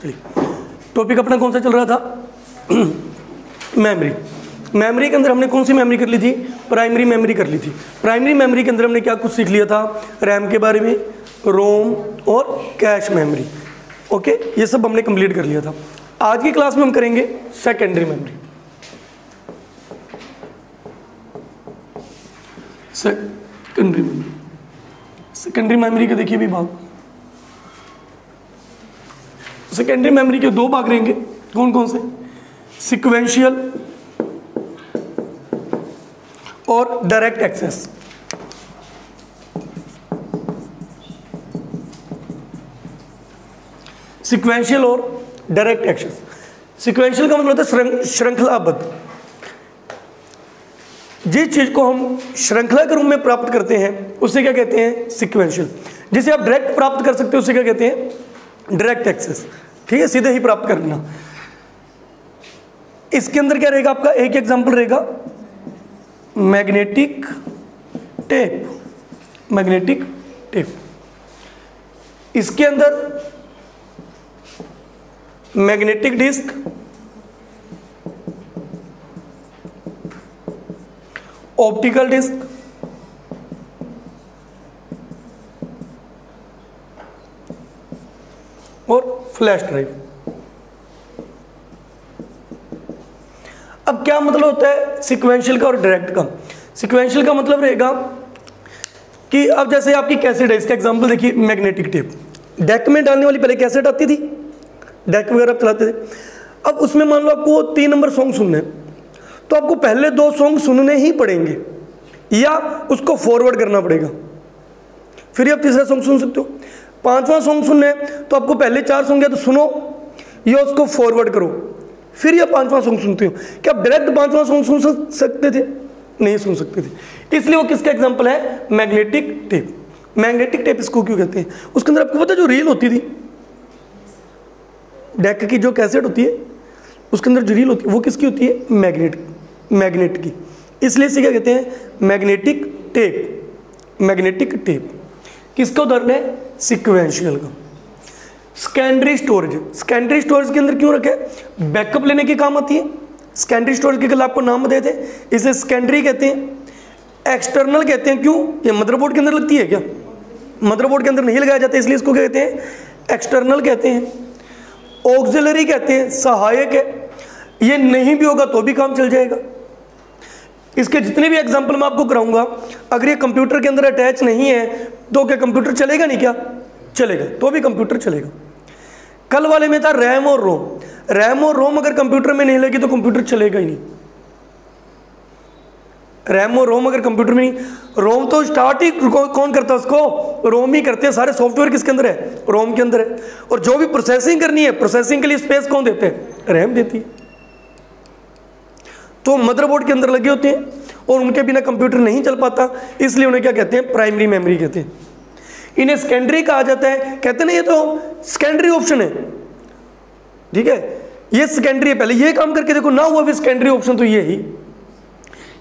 चलिए टॉपिक अपना कौन सा चल रहा था? मेमोरी। मेमोरी के अंदर हमने कौन सी मेमोरी कर ली थी? प्राइमरी मेमोरी कर ली थी। प्राइमरी मेमोरी के अंदर हमने क्या कुछ सीख लिया था? रैम के बारे में, रोम और कैश मेमोरी। ओके, ये सब हमने कंप्लीट कर लिया था। आज की क्लास में हम करेंगे secondary memory. Secondary memory, secondary memory के देखिए भी भाग। सेकेंडरी मेमोरी के दो भाग रहेंगे, कौन कौन से? सीक्वेंशियल और डायरेक्ट एक्सेस। सीक्वेंशियल और डायरेक्ट एक्सेस। सीक्वेंशियल का मतलब होता है श्रृंखलाबद्ध। जिस चीज को हम श्रृंखला के रूप में प्राप्त करते हैं उसे क्या कहते हैं? सीक्वेंशियल। जिसे आप डायरेक्ट प्राप्त कर सकते हो उसे क्या कहते हैं? Direct access. ठीक है, सीधे ही प्राप्त करना। इसके अंदर क्या रहेगा आपका? एक एग्जांपल रहेगा मैग्नेटिक टेप। मैग्नेटिक टेप, इसके अंदर मैग्नेटिक डिस्क, ऑप्टिकल डिस्क, और फ्लैश ड्राइव। अब क्या मतलब होता है सीक्वेंशियल का और डायरेक्ट का? सीक्वेंशियल का मतलब रहेगा कि अब जैसे आपकी कैसेट है, इसका एग्जांपल देखिए मैग्नेटिक टेप। डेक में डालने वाली पहले कैसेट आती थी, डेक वगैरह आप चलाते थे। अब उसमें मान लो आपको 3 नंबर सॉन्ग सुनने हैं, तो आपको पहले 2 सॉन्ग सुनने ही पड़ेंगे या उसको फॉरवर्ड करना पड़ेगा, फिर आप तीसरा सॉन्ग सुन सकते हो। 5वां सॉन्ग सुनना है तो आपको पहले 4 सॉन्ग या तो सुनो या उसको फॉरवर्ड करो, फिर ये 5वां सॉन्ग सुनते हो। क्या आप डायरेक्ट 5वां सॉन्ग सुन सकते थे? नहीं सुन सकते थे। इसलिए वो किसका एग्जांपल है? Magnetic tape. मैग्नेटिक टेप इसको क्यों कहते हैं? उसके अंदर आपको पता है जो रील होती थी, डेक की जो कैसेट होती है उसके अंदर जो रील होती है वो किसकी होती है? मैग्नेट की। इसलिए इसे क्या कहते हैं? Magnetic tape. मैग्नेटिक टेप किसका उदाहरण है? सीक्वेंशियल का। Secondary storage. सेकेंडरी स्टोरेज के अंदर क्यों रखे? बैकअप लेने के काम आती है। सेकेंडरी स्टोरेज के कल आपको नाम बताए थे, इसे सेकेंडरी कहते हैं। एक्सटर्नल कहते हैं, क्यों? ये मदरबोर्ड के अंदर लगती है क्या? मदरबोर्ड के अंदर नहीं लगाया जाता, इसलिए इसको क्या कहते हैं? एक्सटर्नल कहते हैं। ऑक्सिलरी कहते हैं, सहायक है। ये नहीं भी होगा तो भी काम चल जाएगा। इसके जितने भी एग्जाम्पल मैं आपको कराऊंगा, अगर ये कंप्यूटर के अंदर अटैच नहीं है तो क्या कंप्यूटर चलेगा? नहीं, क्या चलेगा? तो भी कंप्यूटर चलेगा। कल वाले में था रैम और रोम। रैम और रोम अगर कंप्यूटर में नहीं लगी तो कंप्यूटर चलेगा ही नहीं। रैम और रोम अगर कंप्यूटर में नहीं, रोम तो स्टार्ट ही कौन करता है? उसको रोम ही करते हैं। सारे सॉफ्टवेयर किसके अंदर है? रोम के अंदर है। और जो भी प्रोसेसिंग करनी है, प्रोसेसिंग के लिए स्पेस कौन देते हैं? रैम देती है। तो मदरबोर्ड के अंदर लगे होते हैं और उनके बिना कंप्यूटर नहीं चल पाता, इसलिए उन्हें क्या कहते हैं? प्राइमरी मेमोरी कहते हैं। इन्हें सेकेंडरी कहा जाता है। कहते हैं ना ये तो सेकेंडरी ऑप्शन है, ठीक है, ये सेकेंडरी है। पहले ये काम करके देखो, ना हुआ फिर सेकेंडरी ऑप्शन, तो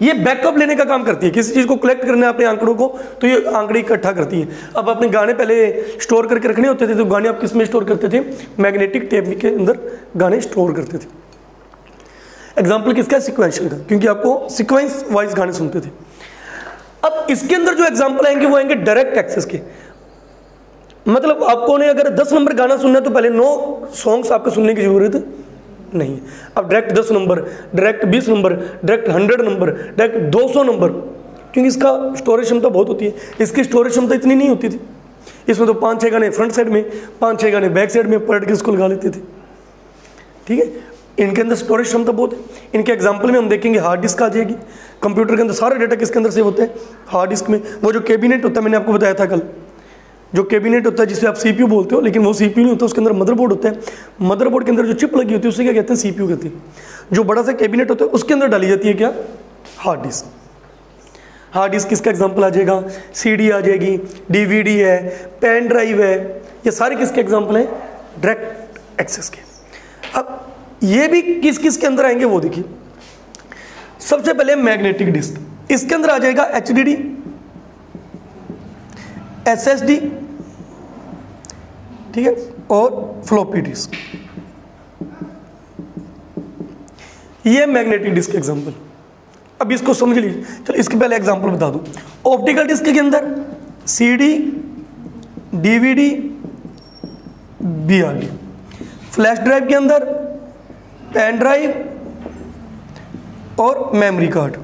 ये बैकअप लेने का काम करती है। किसी चीज को कलेक्ट करना है अपने आंकड़ों को, तो ये आंकड़े इकट्ठा करती है। अब अपने गाने पहले स्टोर करके रखने होते थे, तो गाने आप किस में स्टोर करते थे? मैग्नेटिक टेप के अंदर गाने स्टोर करते थे। एग्जाम्पल किसका? सीक्वेंशियल का, क्योंकि आपको सीक्वेंस वाइज गाने सुनते थे। अब इसके अंदर जो एग्जाम्पल आएंगे वो आएंगे डायरेक्ट एक्सेस के। मतलब आपको ने अगर 10 नंबर गाना सुनना है तो पहले 9 सॉन्ग्स आपको सुनने की जरूरत नहीं। अब direct 10 number, direct 20 number, direct 100 number, direct 200 number, क्योंकि इसका स्टोरेज क्षमता बहुत होती है। इसकी स्टोरेज क्षमता इतनी नहीं होती थी। इसमें तो 5-6 गाने फ्रंट साइड में, 5-6 गाने बैक साइड में पलट के इसको लगा लेते थे। ठीक है, इनके अंदर स्टोरेज क्षमता बहुत है। इनके एग्जाम्पल में हम देखेंगे हार्ड डिस्क आ जाएगी। कंप्यूटर के अंदर सारा डाटा किसके अंदर सेव होता है? हार्ड डिस्क में। वो जो कैबिनेट होता है, मैंने आपको बताया था कल, जो कैबिनेट होता है जिसे आप सीपीयू बोलते हो, लेकिन वो सीपीयू नहीं होता, उसके अंदर मदरबोर्ड होता है। मदरबोर्ड के अंदर जो चिप लगी होती है उसे क्या कहते हैं? सीपीयू कहते हैं। जो बड़ा सा कैबिनेट होता है उसके अंदर डाली जाती है क्या? Hard disk. हार्ड डिस्क किसका एग्जाम्पल आ जाएगा? सीडी आ जाएगी, डीवीडी है, पेन ड्राइव है, ये सारे किसके एग्जाम्पल हैं? डायरेक्ट एक्सेस के। अब ये भी किस किस के अंदर आएंगे वो देखिए। सबसे पहले मैग्नेटिक डिस्क, इसके अंदर आ जाएगा एचडीडी, एसएसडी, ठीक है, और फ्लॉपी डिस्क। ये मैग्नेटिक डिस्क एग्जांपल। अब इसको समझ लीजिए। चलो इसके पहले एग्जांपल बता दूं। ऑप्टिकल डिस्क के अंदर CD, DVD, BRD। Flash drive के अंदर पेन ड्राइव और मेमोरी कार्ड।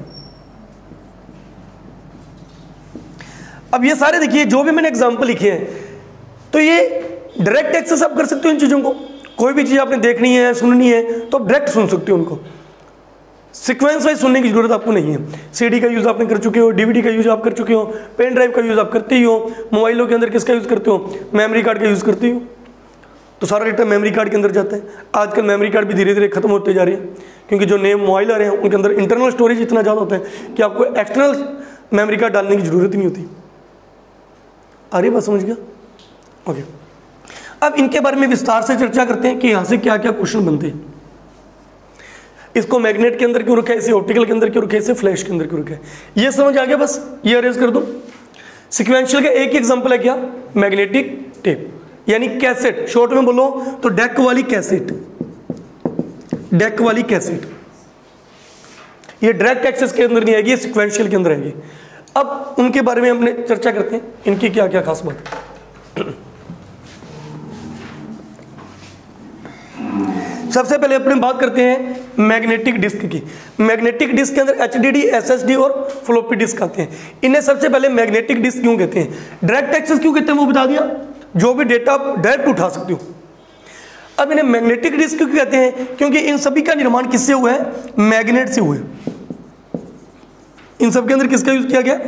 अब ये सारे देखिए जो भी मैंने एग्जांपल लिखे हैं, तो ये डायरेक्ट एक्सेस आप कर सकते हो इन चीज़ों को। कोई भी चीज़ आपने देखनी है, सुननी है, तो आप डायरेक्ट सुन सकते हो उनको। सीक्वेंस वाइज सुनने की जरूरत आपको नहीं है। CD का यूज़ आपने कर चुके हो, DVD का यूज़ आप कर चुके हो, पेन ड्राइव का यूज़ आप करते ही हो, मोबाइलों के अंदर किसका यूज़ करते हो, मेमोरी कार्ड का यूज़ करते ही हो। तो सारा डेटा मेमोरी कार्ड के अंदर जाता है। आजकल मेमोरी कार्ड भी धीरे धीरे खत्म होते जा रहे हैं, क्योंकि जो नए मोबाइल आ रहे हैं उनके अंदर इंटरनल स्टोरेज इतना ज़्यादा होता है कि आपको एक्सटर्नल मेमोरी कार्ड डालने की जरूरत ही नहीं होती। आ रही बात समझ गया? ओके, अब इनके बारे में विस्तार से चर्चा करते हैं कि यहाँ से क्या क्या क्वेश्चन बनते हैं। इसको मैग्नेट के अंदर क्यों रखा है, इसे ऑप्टिकल के अंदर क्यों रखा है, इसे फ्लैश के अंदर क्यों रखा है, ये समझ आ गया। बस ये अरेंज कर दो। सिक्वेंशियल का एक ही एग्जांपल है क्या, मैग्नेटिक टेप, यानी कैसेट। शॉर्ट में बोलो तो डेक वाली कैसेट, डेक वाली कैसेट। ये डायरेक्ट एक्सेस के अंदर नहीं आएगी, ये सिक्वेंशियल के अंदर आएगी। अब उनके बारे में हमने चर्चा करते हैं, इनकी क्या क्या खास बात है। सबसे पहले अपने बात करते हैं मैग्नेटिक डिस्क की। मैग्नेटिक डिस्क के अंदर HDD, SSD और फ्लॉपी डिस्क आते हैं। इन्हें सबसे पहले मैग्नेटिक डिस्क क्यों कहते हैं, डायरेक्ट एक्सेस क्यों कहते हैं वो बता दिया, जो भी डेटा आप डायरेक्ट उठा सकते हो। अब इन्हें मैग्नेटिक डिस्क क्यों कहते हैं, क्योंकि इन सभी का निर्माण किससे हुआ है, मैग्नेट से हुआ है। इन सब के अंदर किसका यूज किया गया,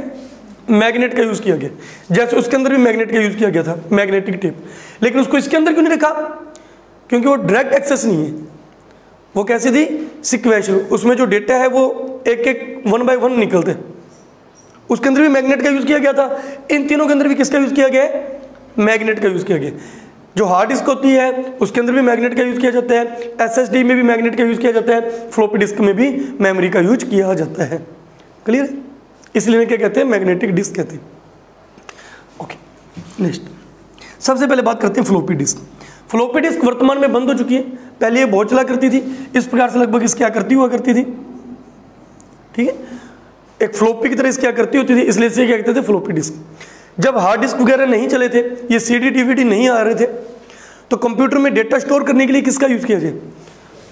मैग्नेट का यूज किया गया। जैसे उसके अंदर भी मैग्नेट का यूज किया गया था, मैग्नेटिक टेप। लेकिन उसको इसके अंदर क्यों नहीं रखा, क्योंकि वो डायरेक्ट एक्सेस नहीं है, वो कैसी थी, सिक्वेंशियल। उसमें जो डेटा है वो एक एक 1 by 1 निकलते हैं। उसके अंदर भी मैग्नेट का यूज किया गया था। इन तीनों के अंदर भी किसका यूज किया गया है, मैग्नेट का यूज किया गया। जो हार्ड डिस्क होती है उसके अंदर भी मैग्नेट का यूज किया जाता है, SSD में भी मैग्नेट का यूज किया जाता है, फ्लॉपी डिस्क में भी मेमोरी का यूज किया जाता है। क्लियर है? इसलिए क्या कहते हैं, मैग्नेटिक डिस्क कहते हैं। ओके, नेक्स्ट सबसे पहले बात करते हैं फ्लॉपी डिस्क। फ्लॉपी डिस्क वर्तमान में बंद हो चुकी है। पहले ये बहुत चला करती थी, इस प्रकार से लगभग इसकी आकृति हुआ करती थी। ठीक है, एक फ्लॉपी की तरह इसकी आकृति होती थी, इसलिए इसे क्या कहते थे, फ्लॉपी डिस्क। जब हार्ड डिस्क वगैरह नहीं चले थे, ये CD DVD नहीं आ रहे थे, तो कंप्यूटर में डेटा स्टोर करने के लिए किसका यूज किया जाए,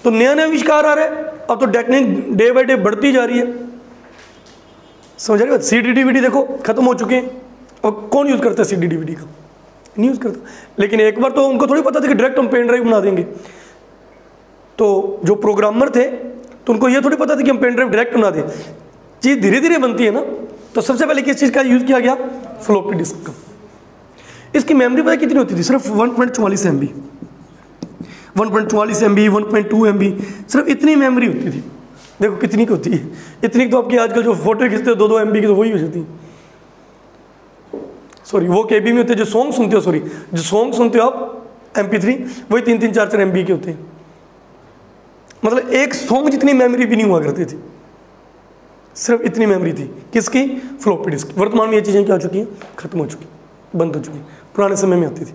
तो नया नया आविष्कार आ रहा है। अब तो टेक्निक डे बाय डे बढ़ती जा रही है, समझ रहे हो। CD DVD देखो खत्म हो चुके हैं, और कौन यूज करता है CD DVD का, नहीं यूज करता। लेकिन एक बार तो उनको थोड़ी पता था कि डायरेक्ट हम पेन ड्राइव बना देंगे। तो जो प्रोग्रामर थे तो उनको ये थोड़ी पता था कि हम पेन ड्राइव डायरेक्ट बना दें। चीज़ धीरे धीरे बनती है ना। तो सबसे पहले किस चीज़ का यूज किया गया, फ्लॉपी डिस्क का। इसकी मेमोरी पता कितनी होती थी, सिर्फ 1.44 MB, 1.44 MB, 1.2 MB, सिर्फ इतनी मेमोरी होती थी। देखो कितनी की होती है, इतनी तो आपकी आजकल जो फोटो खींचते हो 2-2 MB की, तो वही हो जाती है। सॉरी, वो KB में होते हैं। जो सॉन्ग सुनते हो, सॉरी जो सॉन्ग सुनते हो आप MP3, वही 3-3, 4-4 MB के होते हैं। मतलब एक सॉन्ग जितनी मेमोरी भी नहीं हुआ करती थी, सिर्फ इतनी मेमोरी थी। किसकी, फ्लॉपी डिस्क। वर्तमान में ये चीज़ें क्या हो चुकी हैं, खत्म हो चुकी, बंद हो चुकी। पुराने समय में आती थी।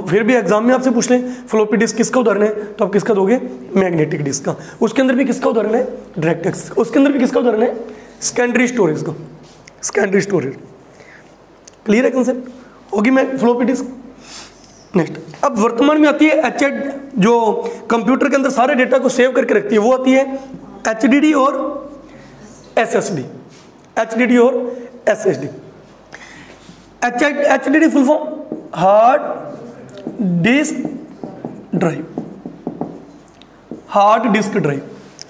फिर भी एग्जाम में आपसे पूछ लें फ्लॉपी डिस्क किसका उदाहरण है, तो आप किसका दोगे, मैग्नेटिक डिस्क का। उसके अंदर भी किसका उदाहरण है, डायरेक्ट एक्सेस। उसके अंदर भी किसका उदाहरण है, सेकेंडरी स्टोरेज का, सेकेंडरी स्टोरेज। क्लियर है कंसेप्ट, होगी मैं फ्लॉपी डिस्क। नेक्स्ट, अब वर्तमान में आती है HDD, जो कंप्यूटर के अंदर सारे डेटा को सेव करके रखती है, वो आती है HDD और SSD। HDD और SSD। HDD full form hard disk drive, hard disk drive.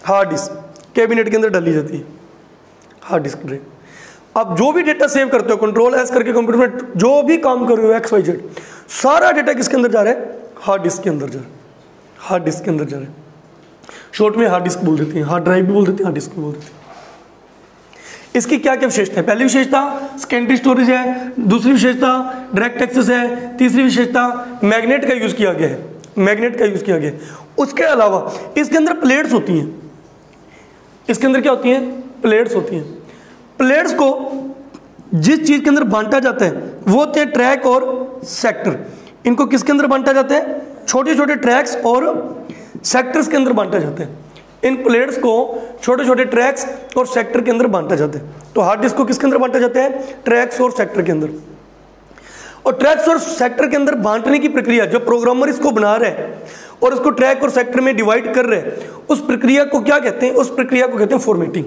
Hard disk cabinet के अंदर डाली जाती है, हार्ड डिस्क ड्राइव। आप जो भी डेटा सेव करते हो, Ctrl+S करके कंप्यूटर में जो भी काम कर रहे हो XYZ, सारा डेटा किसके अंदर जा रहा है, हार्ड डिस्क के अंदर जा रहा है, हार्ड डिस्क के अंदर जा रहा है। शॉर्ट में हार्ड डिस्क बोल देते हैं, हार्ड ड्राइव भी बोल देते हैं, हार्ड डिस्क भी बोल देते हैं। इसकी क्या क्या विशेषता है, पहली विशेषता सेकेंडरी स्टोरेज है, दूसरी विशेषता डायरेक्ट एक्सेस है, तीसरी विशेषता मैग्नेट का यूज किया गया है, मैग्नेट का यूज किया गया है। उसके अलावा इसके अंदर प्लेट्स होती हैं। इसके अंदर क्या होती हैं, प्लेट्स होती हैं। प्लेट्स को जिस चीज के अंदर बांटा जाता है वो होते हैं ट्रैक और सेक्टर। इनको किसके अंदर बांटा जाता है, छोटे छोटे ट्रैक्स और सेक्टर्स के अंदर बांटा जाता है। इन प्लेट्स को छोटे छोटे ट्रैक्स और सेक्टर के अंदर बांटा जाता है। तो हार्ड डिस्क को किसके अंदर बांटा जाता है? ट्रैक्स और सेक्टर के अंदर। और ट्रैक्स और सेक्टर के अंदर बांटने की प्रक्रिया, जब प्रोग्रामर इसको बना रहे हैं और इसको ट्रैक और सेक्टर में डिवाइड कर रहे हैं, उस प्रक्रिया को क्या कहते हैं? उस प्रक्रिया को कहते हैं फॉर्मेटिंग।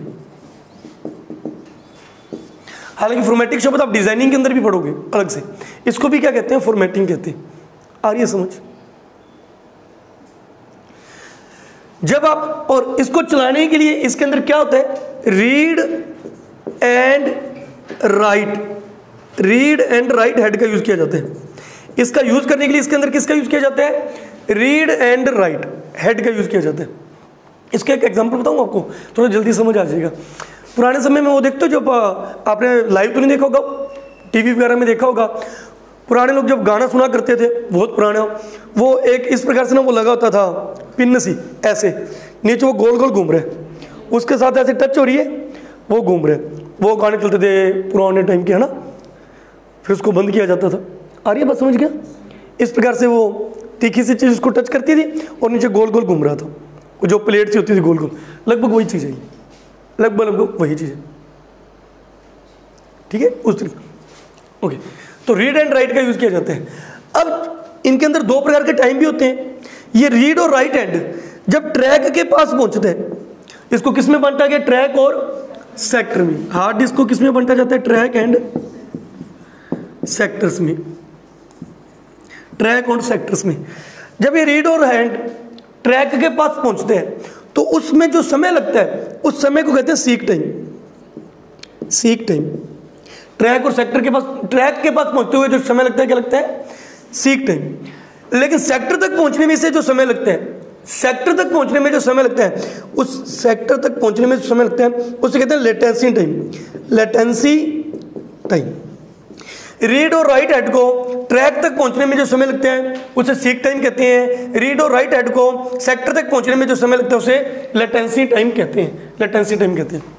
हालांकि फॉर्मेटिंग शब्द आप डिजाइनिंग के अंदर भी पढ़ोगे अलग से, इसको भी क्या कहते हैं? फॉर्मेटिंग कहते हैं। आ रही है समझ? जब आप, और इसको चलाने के लिए इसके अंदर क्या होता है? Read and right, read and write head का यूज किया जाता है। इसका यूज करने के लिए इसके अंदर किसका यूज किया जाता है? रीड एंड राइट हेड का यूज किया जाता है। इसका एक एग्जांपल बताऊं आपको, थोड़ा जल्दी समझ आ जाएगा। पुराने समय में वो देखते हो, जब आपने लाइव तो नहीं देखा होगा, टीवी वगैरह में देखा होगा, पुराने लोग जब गाना सुना करते थे, बहुत पुराना, वो एक इस प्रकार से ना वो लगा होता था पिन सी, ऐसे नीचे वो गोल गोल घूम रहे, उसके साथ ऐसे टच हो रही है, वो घूम रहे। वो गाने चलते थे पुराने टाइम के, है ना। फिर उसको बंद किया जाता था। आ रही है बात समझ गया? इस प्रकार से वो तीखी सी चीज़ उसको टच करती थी और नीचे गोल गोल घूम रहा था, वो जो प्लेट सी होती थी गोल गोल, लगभग वही चीज़ है, लगभग वही चीज़ है। ठीक है, उस तरीके। ओके, तो रीड एंड राइट का यूज किया जाता है। अब इनके अंदर दो प्रकार के टाइम भी होते हैं। ये रीड और राइट हैंड जब ट्रैक के पास पहुंचते हैं, इसको किस में बांटा गया? ट्रैक और सेक्टर में। हार्ड डिस्क को किस में बांटा जाता है? ट्रैक एंड सेक्टर्स में, ट्रैक और सेक्टर्स में। जब ये रीड और हैंड ट्रैक के पास पहुंचते हैं तो उसमें जो समय लगता है उस समय को कहते हैं seek time. Seek time. Track और सेक्टर के पास, ट्रैक के पास पहुंचते हुए जो समय लगता है, क्या लगता है? Seek time. लेकिन सेक्टर तक पहुंचने में से जो समय लगता है, सेक्टर तक पहुंचने में जो समय लगता है, उस सेक्टर तक पहुंचने में जो समय लगता है उसे कहते हैं latency time. Latency time. Read और राइट हेड को ट्रैक तक पहुंचने में जो समय लगता है उसे सीक टाइम कहते हैं। रीड और राइट हेड को सेक्टर तक पहुंचने में जो समय लगता है उसे लेटेंसी टाइम कहते हैं। लेटेंसी टाइम कहते हैं।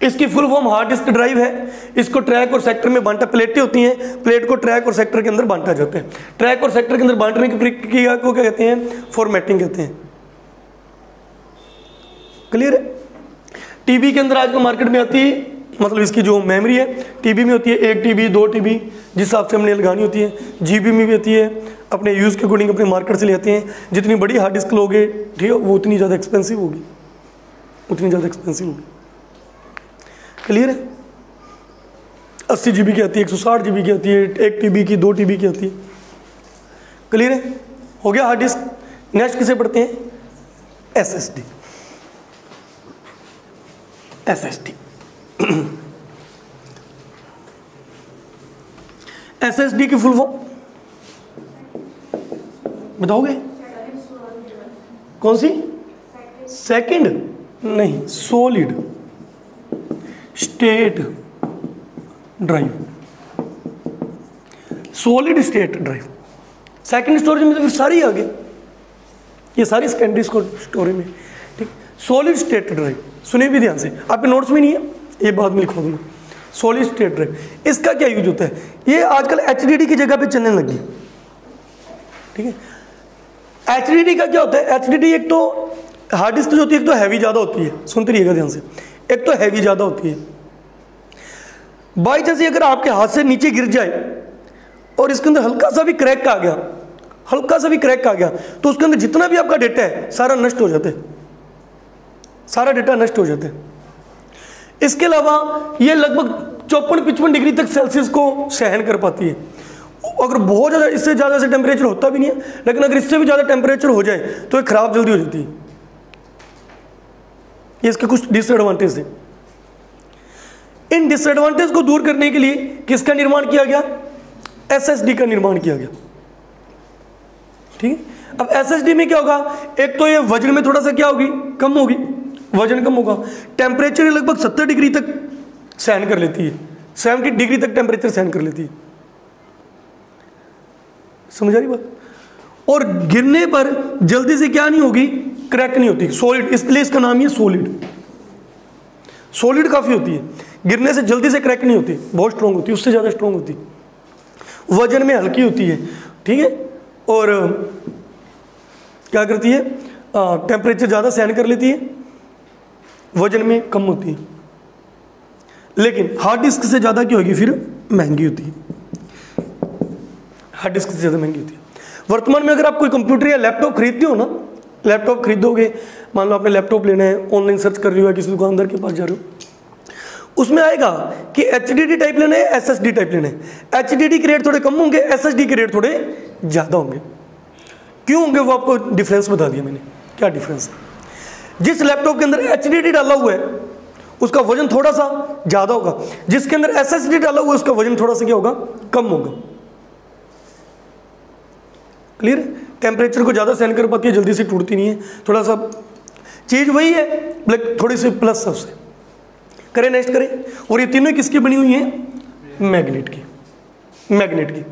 इसकी full form hard disk drive है। इसको ट्रैक और सेक्टर में बांटा, प्लेटें होती हैं, प्लेट को ट्रैक और सेक्टर के अंदर बांटा जाता है। ट्रैक और सेक्टर के अंदर बांटने की प्रक्रिया को क्या कहते हैं? फॉर्मेटिंग कहते हैं। क्लियर है? टीबी के अंदर आजकल मार्केट में आती है, मतलब इसकी जो मेमोरी है टीबी में होती है 1 TB 2 TB, जिस हिसाब से हमने लगानी होती है। जीबी में भी होती है, अपने यूज़ के अकॉर्डिंग अपने मार्केट से ले आते हैं। जितनी बड़ी हार्ड डिस्क लोगे, ठीक है, वो उतनी ज़्यादा एक्सपेंसिव होगी, उतनी ज़्यादा एक्सपेंसिव होगी। क्लियर है? 80 GB की आती है, 160 GB की आती है, 1 TB की, 2 TB की आती है। क्लियर है? हो गया हार्ड डिस्क। नेक्स्ट किसे पढ़ते हैं? SSD। SSD SSD की फुल फॉर्म बताओगे? कौन सी? सेकंड नहीं, solid state drive. Solid state drive. Second storage में तो फिर सारी आ गए, ये सारी सेकेंडरी स्टोरेज में। ठीक, सॉलिड स्टेट ड्राइव सुनिए भी ध्यान से, आपके नोट्स में नहीं है, ये बाद में लिखवा दूंगा। सॉलिड स्टेट ड्राइव, इसका क्या यूज होता है? ये आजकल HDD की जगह पे चलने लगी। ठीक है, HDD का क्या होता है? HDD एक तो हार्ड डिस्क जो होती है, एक तो हैवी ज़्यादा होती है, सुनते रहिएगा ध्यान से, एक तो हैवी ज़्यादा होती है। बाई चांस अगर आपके हाथ से नीचे गिर जाए और इसके अंदर हल्का सा भी क्रैक आ गया, हल्का सा भी क्रैक आ गया, तो उसके अंदर जितना भी आपका डेटा है सारा नष्ट हो जाता है, सारा डेटा नष्ट हो जाता है। इसके अलावा ये लगभग 54-55 डिग्री तक सेल्सियस को सहन कर पाती है। अगर बहुत ज़्यादा, इससे ज़्यादा से टेम्परेचर होता भी नहीं है, लेकिन अगर इससे भी ज़्यादा टेम्परेचर हो जाए तो ये खराब जल्दी हो जाती है। ये इसके कुछ डिसएडवांटेज है। इन डिसएडवांटेज को दूर करने के लिए किसका निर्माण किया गया? SSD का निर्माण किया गया। ठीक है, अब SSD में क्या होगा? एक तो ये वजन में थोड़ा सा क्या होगी? कम होगी, वजन कम होगा। टेम्परेचर लगभग 70 डिग्री तक सहन कर लेती है, 70 डिग्री तक टेम्परेचर सहन कर लेती है। समझ आ रही बात? और गिरने पर जल्दी से क्या नहीं होगी? क्रैक नहीं होती, सॉलिड, इसलिए इसका नाम ही है सॉलिड। सॉलिड काफी होती है, गिरने से जल्दी से क्रैक नहीं होती, बहुत स्ट्रॉन्ग होती है, उससे ज्यादा स्ट्रॉन्ग होती है, वजन में हल्की होती है। ठीक है, और क्या करती है? टेम्परेचर ज़्यादा सहन कर लेती है, वजन में कम होती है, लेकिन हार्ड डिस्क से ज़्यादा क्या होगी, फिर महंगी होती है। हार्ड डिस्क से ज़्यादा महंगी होती है। वर्तमान में अगर आप कोई कंप्यूटर या लैपटॉप खरीदते हो ना, लैपटॉप खरीदोगे, मान लो आपने लैपटॉप लेना है, ऑनलाइन सर्च कर रहे हो या किसी दुकानदार के पास जा रहे हो, उसमें आएगा कि HDD टाइप लेना है, SSD टाइप लेना है। HDD के रेट थोड़े कम होंगे, SSD के रेट थोड़े ज़्यादा होंगे। क्यों होंगे वो आपको डिफरेंस बता दिया मैंने। क्या डिफरेंस? जिस लैपटॉप के अंदर HDD डाला हुआ है उसका वजन थोड़ा सा ज़्यादा होगा, जिसके अंदर SSD डाला हुआ है उसका वजन थोड़ा सा क्या होगा, कम होगा। क्लियर है? टेम्परेचर को ज़्यादा सहन कर पाती है, जल्दी से टूटती नहीं है, थोड़ा सा चीज़ वही है, ब्लैक थोड़ी सी प्लस सबसे। करें नेक्स्ट करें। और ये तीनों किसकी बनी हुई हैं? मैग्नेट की। मैग्नेट की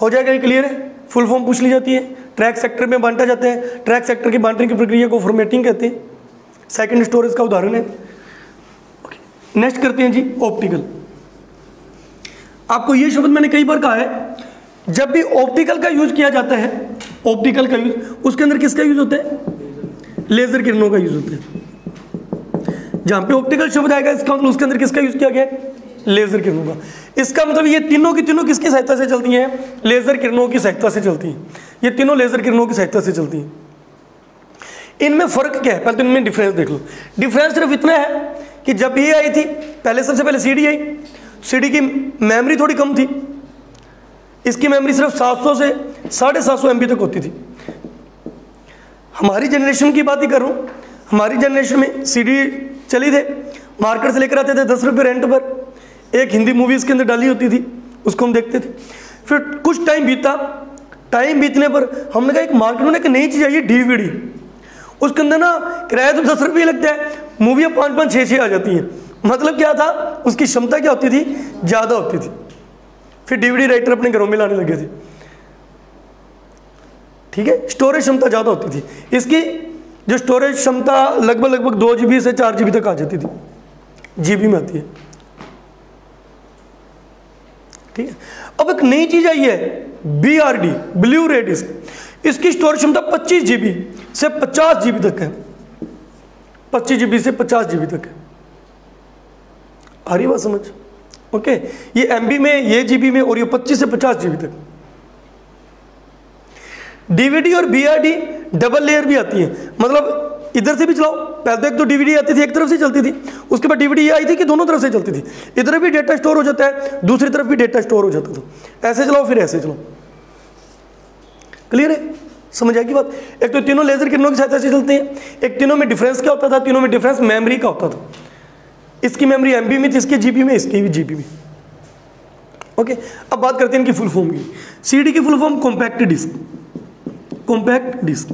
हो जाएगा ये क्लियर है। फुल फॉर्म पूछ ली जाती है। ट्रैक सेक्टर में बांटा जाता है। ट्रैक सेक्टर की बांटने की प्रक्रिया को फॉर्मेटिंग कहते हैं। सेकंड स्टोरेज का उदाहरण है। नेक्स्ट करते हैं जी ऑप्टिकल। आपको ये शब्द मैंने कई बार कहा है, जब भी ऑप्टिकल का यूज किया जाता है, ऑप्टिकल का यूज, उसके अंदर किसका यूज होता है? लेजर किरणों का यूज होता है। जहां पे ऑप्टिकल शब्द आएगा इसका मतलब उसके अंदर किसका यूज किया गया है? लेजर किरणों का। इसका मतलब ये तीनों की तीनों किसकी सहायता से चलती हैं? लेजर किरणों की सहायता से चलती हैं। ये तीनों लेजर किरणों की सहायता से चलती हैं। इनमें फर्क क्या है? पहले तो इनमें डिफरेंस देख लो। डिफरेंस सिर्फ इतना है कि जब ये आई थी, पहले सबसे पहले सीडी आई, सीडी की मेमोरी थोड़ी कम थी। इसकी मेमोरी सिर्फ 700 से 750 MB तक होती थी। हमारी जनरेशन की बात ही कर रहा हूँ। हमारी जनरेशन में सीडी चली थे, मार्केट से लेकर आते थे 10 रुपये रेंट पर। एक हिंदी मूवी इसके अंदर डाली होती थी, उसको हम देखते थे। फिर कुछ टाइम बीता, टाइम बीतने पर हमने कहा एक मार्केट में एक नई चीज़ आई है, DVD। उसके अंदर ना किराया तो 10 रुपये लगता है, मूवियाँ 5-5, 6-6 आ जाती हैं। मतलब क्या था, उसकी क्षमता क्या होती थी? ज़्यादा होती थी। फिर DVD राइटर अपने घरों में लाने लगे थे। ठीक है, स्टोरेज क्षमता ज़्यादा होती थी। इसकी जो स्टोरेज क्षमता लगभग 2 GB से 4 GB तक आ जाती थी, GB में आती है। ठीक है। अब एक नई चीज आई है, BRD, ब्लू रे डिस्क। इसकी स्टोरेज क्षमता 25 GB से 50 GB तक है। 25 GB से 50 GB तक है। आ रही बात समझ? ओके, ये MB में, ये GB में, और ये 25 से 50 GB तक। DVD और BRD डबल लेयर भी आती है, मतलब इधर से भी चलाओ। पहले तो एक तो DVD आती थी, एक तरफ से चलती थी, उसके बाद DVD ये आई थी कि दोनों तरफ से चलती थी। इधर भी डेटा स्टोर हो जाता है, दूसरी तरफ भी डेटा स्टोर हो जाता था। ऐसे चलाओ फिर ऐसे चलाओ। क्लियर है? समझ आएगी बात? एक तो तीनों लेजर किरणों की सहायता से चलते हैं। एक तीनों में डिफरेंस क्या होता था? तीनों में डिफरेंस मेमोरी का होता था। इसकी मेमोरी MB में थी, इसकी GB में, इसकी भी GB में। ओके, अब बात करते हैं इनकी फुल फॉर्म की। CD की full form compact disc. Compact disc.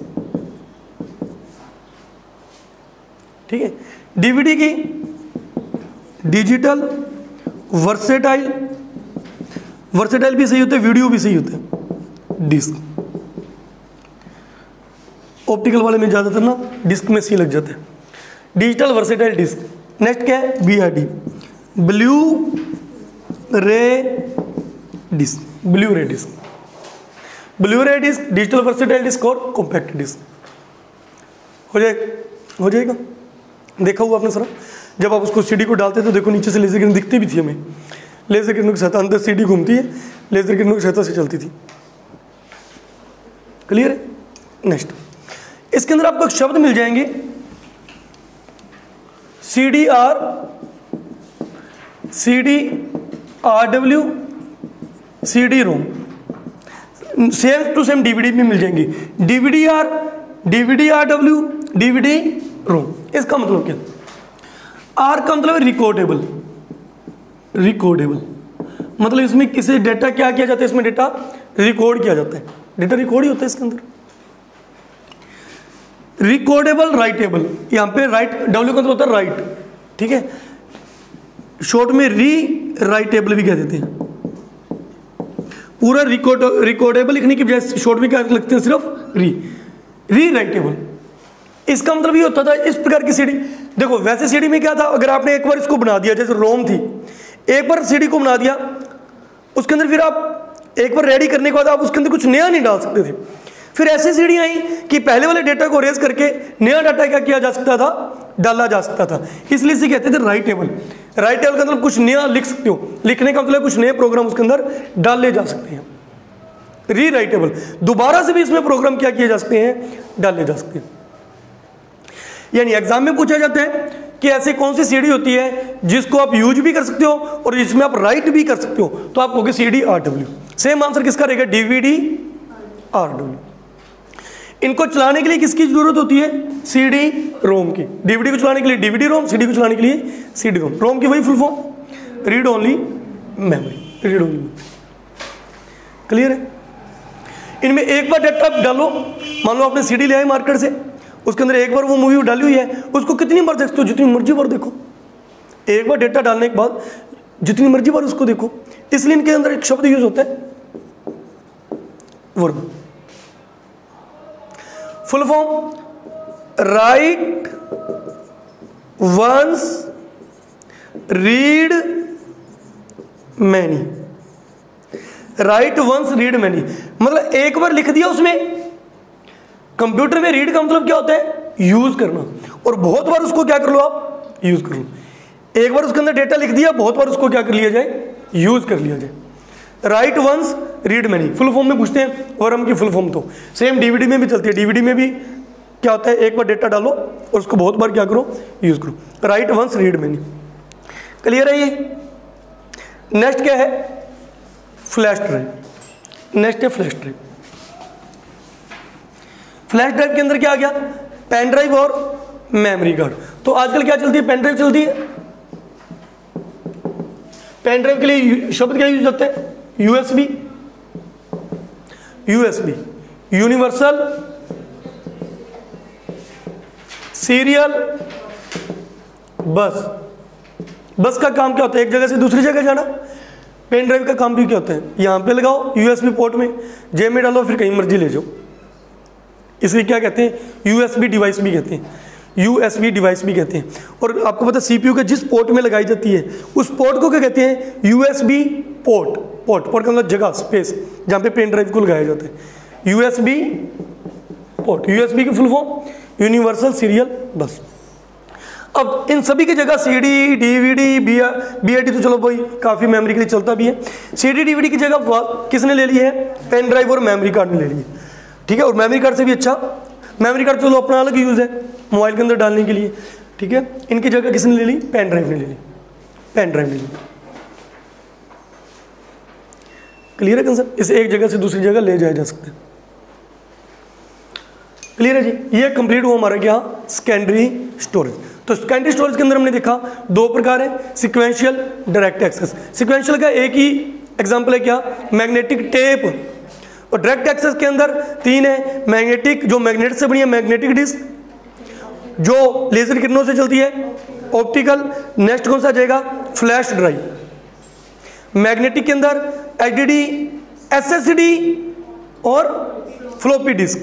ठीक है। DVD की डिजिटल वर्सेटाइल, वर्सेटाइल भी सही होता है, वीडियो भी सही होता है, डिस्क। ऑप्टिकल वाले में ज़्यादातर ना डिस्क में सी लग जाता है। Digital versatile disc. नेक्स्ट क्या है? BRD, ब्लू रे डिस्क। ब्लू रे डिस्क, ब्लू रे डिस्क, डिजिटल वर्सेटाइल डिस्क और कॉम्पैक्ट डिस्क। हो जाएगा। देखा हुआ आपने सर, जब आप उसको CD को डालते तो देखो नीचे से लेजर किरण दिखती भी थी हमें। लेजर किरणों की सहायता, अंदर CD घूमती है, लेजर किरणों की सहायता से चलती थी। क्लियर है? नेक्स्ट, इसके अंदर आपको एक शब्द मिल जाएंगे, CD-RW, CD-ROM। Same to same DVD में मिल जाएंगी। DVD-RW, DVD-ROM। इसका मतलब क्या? R का मतलब रिकॉर्डेबल। रिकॉर्डेबल मतलब इसमें किसी डेटा क्या किया जाता है? इसमें डेटा रिकॉर्ड किया जाता है। डेटा रिकॉर्ड ही होता है इसके अंदर। रिकॉर्डेबल राइटेबल, यहाँ पे राइट, W का मतलब होता है राइट। ठीक है, शॉर्ट में री राइटेबल भी कह देते हैं। पूरा रिकॉर्डेबल लिखने की बजाय शॉर्ट में क्या लिखते हैं? सिर्फ री राइटेबल। इसका मतलब ये होता था इस प्रकार की CD। देखो वैसे CD में क्या था, अगर आपने एक बार इसको बना दिया, जैसे रोम थी, एक बार CD को बना दिया, उसके अंदर फिर आप एक बार रेडी करने के बाद आप उसके अंदर कुछ नया नहीं डाल सकते थे। फिर ऐसी सीढ़ी आई कि पहले वाले डेटा को रेज करके नया डाटा क्या किया जा सकता था, डाला जा सकता था, इसलिए इसे कहते थे राइट टेबल। राइट टेबल का मतलब कुछ नया लिख सकते हो, लिखने का मतलब कुछ नए प्रोग्राम उसके अंदर डाले जा सकते हैं। री राइटेबल, दोबारा से भी इसमें प्रोग्राम क्या किए जा सकते हैं, डाले जा सकते हैं। यानी एग्जाम में पूछा जाता है कि ऐसी कौन सी सीढ़ी होती है जिसको आप यूज भी कर सकते हो और जिसमें आप राइट भी कर सकते हो, तो आप कहोगे CD RW। सेम आंसर किसका रहेगा, DVD RW। इनको चलाने के लिए किसकी जरूरत होती है, CD ROM की। DVD को चलाने के लिए DVD ROM, CD को चलाने के लिए CD ROM। ROM की वही full form, read only memory, read only memory. Clear है। इनमें एक बार डेटा आप डालो, मान लो आपने CD ले आए मार्केट से, उसके अंदर एक बार वो मूवी डाली हुई है, उसको कितनी बार देख सकते हो, जितनी मर्जी बार देखो। एक बार डेटा डालने के बाद जितनी मर्जी बार उसको देखो। इसलिए इनके अंदर एक शब्द यूज होता है वर्ब। Full form, write once read many. Write once read many मतलब एक बार लिख दिया उसमें। कंप्यूटर में रीड का मतलब क्या होता है, यूज करना, और बहुत बार उसको क्या कर लो आप, यूज कर लो। एक बार उसके अंदर डेटा लिख दिया, बहुत बार उसको क्या कर लिया जाए, यूज कर लिया जाए। Write once read many. Full form में पूछते हैं वर्म की फुल फॉर्म, तो सेम DVD में भी चलती है। DVD में भी क्या होता है, एक बार डेटा डालो और उसको बहुत बार क्या करो, यूज करो। Write once read many. Clear है ये। नेक्स्ट क्या है, फ्लैश ड्राइव। नेक्स्ट है फ्लैश ड्राइव। फ्लैश ड्राइव के अंदर क्या आ गया, पेन ड्राइव और मेमोरी कार्ड। तो आजकल क्या चलती है, पेन ड्राइव चलती है। पेन ड्राइव के लिए शब्द क्या यूज होते हैं, USB, यूनिवर्सल सीरियल बस। बस का काम क्या होता है, एक जगह से दूसरी जगह जाना। पेन ड्राइव का काम भी क्या होता है, यहां पे लगाओ USB पोर्ट में, जेब में डालो, फिर कहीं मर्जी ले जाओ। इसलिए क्या कहते हैं, USB डिवाइस भी कहते हैं, USB डिवाइस भी कहते हैं। और आपको पता है CPU के जिस पोर्ट में लगाई जाती है उस पोर्ट को क्या कहते हैं, USB पोर्ट। पोर्ट का मतलब जगह, स्पेस, जहां पे पेन ड्राइव को लगाया जाता है, USB पोर्ट। USB की फुल फॉर्म यूनिवर्सल सीरियल बस। अब इन सभी की जगह CD, DVD, BID तो चलो भाई काफी मेमोरी के लिए चलता भी है। CD, DVD की जगह किसने ले ली है, पेन ड्राइव और मेमोरी कार्ड ने ले ली है। ठीक है। और मेमोरी कार्ड से भी अच्छा, मेमोरी कार्ड चलो अपना अलग यूज है मोबाइल के अंदर डालने के लिए। ठीक है। इनकी जगह किसने ले ली, पेन ड्राइव ने ले ली, पेन ड्राइव ने ले ली। क्लियर है कंसेप्ट। इसे एक जगह से दूसरी जगह ले जाया जा सकता है। क्लियर है जी। ये कंप्लीट हुआ हमारा क्या, सेकेंडरी स्टोरेज। तो सेकेंडरी स्टोरेज के अंदर हमने देखा दो प्रकार है, सिक्वेंशियल, डायरेक्ट एक्सेस। सिक्वेंशियल का एक ही एग्जांपल है क्या, मैग्नेटिक टेप। और डायरेक्ट एक्सेस के अंदर तीन है, मैग्नेटिक, जो मैग्नेट से बनी है मैग्नेटिक डिस्क, जो लेजर किरणों से चलती है, ऑप्टिकल। नेक्स्ट कौन सा आ जाएगा, फ्लैश ड्राइव। मैग्नेटिक के अंदर HDD, SSD और फ्लॉपी डिस्क।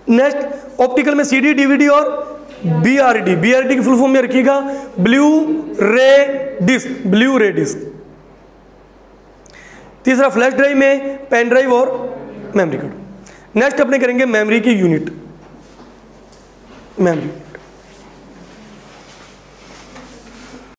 नेक्स्ट ऑप्टिकल में CD, DVD और BRD। BRD की फुल फॉर्म में रखिएगा ब्लू रे डिस्क, ब्लू रे डिस्क। तीसरा फ्लैश ड्राइव में पेन ड्राइव और मेमोरी कार्ड। नेक्स्ट अपने करेंगे मेमोरी की यूनिट, मेमोरी।